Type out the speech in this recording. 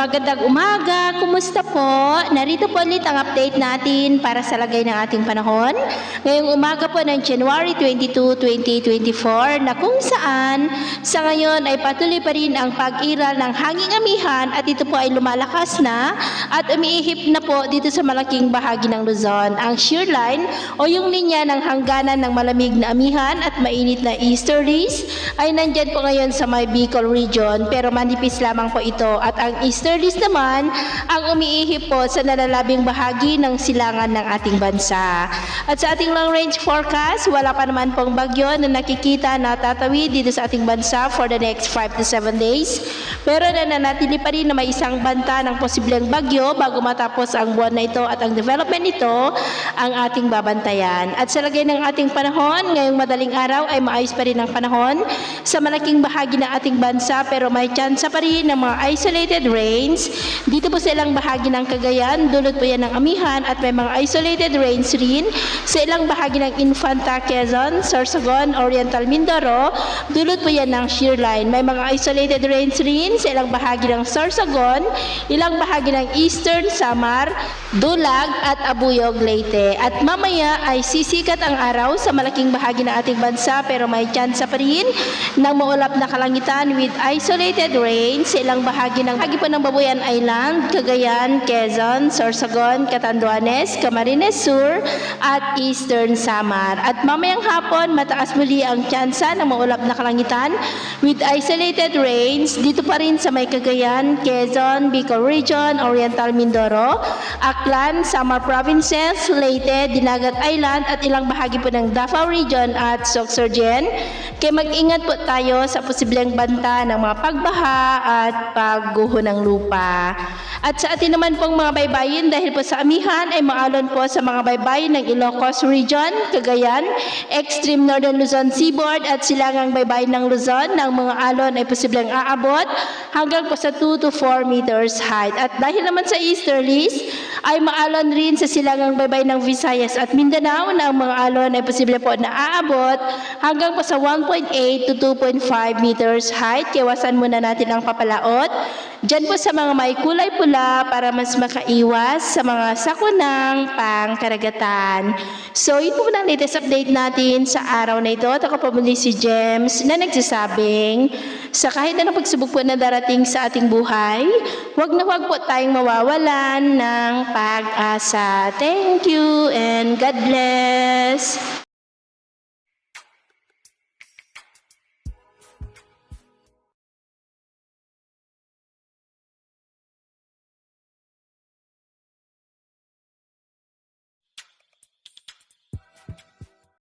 Magandang umaga, kumusta po? Narito po ulit ang update natin para sa lagay ng ating panahon. Ngayong umaga po ng January 22, 2024 na kung saan sa ngayon ay patuloy pa rin ang pag-iral ng hanging amihan at ito po ay lumalakas na at umiihip na po dito sa malaking bahagi ng Luzon. Ang shear line o yung linya ng hangganan ng malamig na amihan at mainit na easterlies ay nandyan po ngayon sa may Bicol region pero manipis lamang po ito at ang easterlies naman ang umiihip po sa nalalabing bahagi ng silangan ng ating bansa. At sa ating long range forecast, wala pa naman pong bagyo na nakikita na tatawid dito sa ating bansa for the next 5 to 7 days. Pero nananatili pa rin na may isang banta ng posibleng bagyo bago matapos ang buwan na ito at ang development nito ang ating babantayan. At sa lagay ng ating panahon, ngayong madaling araw ay maayos pa rin ang panahon sa malaking bahagi ng ating bansa pero may tsansa pa rin ng mga isolated rains. Dito po sa ilang bahagi ng Cagayan, dulot po yan ng amihan at may mga isolated rains rin sa ilang bahagi ng Infanta, Quezon, Sorsogon, Oriental Mindoro, dulot po yan ng shear line. May mga isolated rains rin sa ilang bahagi ng Sorsogon, ilang bahagi ng Eastern Samar, Dulag at Abuyog, Leyte. At mamaya ay sisikat ang araw sa malaking bahagi ng ating bansa pero may tsansa pa rin ng maulap na kalangitan with isolated rains sa ilang bahagi po ng Babuyan Island, Cagayan, Quezon, Sorsogon, Catanduanes, Camarines Sur at Eastern Samar. At mamayang hapon, mataas muli ang tsansa ng maulap na kalangitan with isolated rains dito pa rin sa may Cagayan, Quezon, Bicol Region, Oriental Mindoro, Aklan, Samar Provinces, Leyte, Dinagat Island at ilang bahagi po ng Davao Region at Sorsogon. Kaya mag-ingat po tayo sa posibleng banta ng mga pagbaha at pagguho ng lupa. At sa atin naman pong mga baybayin dahil po sa amihan ay maalon po sa mga baybayin ng Ilocos Region, Cagayan, Extreme Northern Luzon Seaboard at silangang baybayin ng Luzon ng mga alon ay posibleng aabot hanggang po sa 2 to 4 meters height. At dahil naman sa easterlies ay maalon rin sa silangang baybayin ng Visayas at Mindanao na ang mga alon ay posible po na aabot hanggang po sa 1.8 to 2.5 meters height. Iwasan muna natin ang papalaot diyan po sa mga may kulay pula para mas makaiwas sa mga sakunang pangkaragatan. So, ito po ang latest update natin sa araw na ito. At ako po muli si James na nagsasabing sa kahit anong pagsubok po na darating sa ating buhay, huwag po tayong mawawalan ng pag-asa. Thank you and God bless.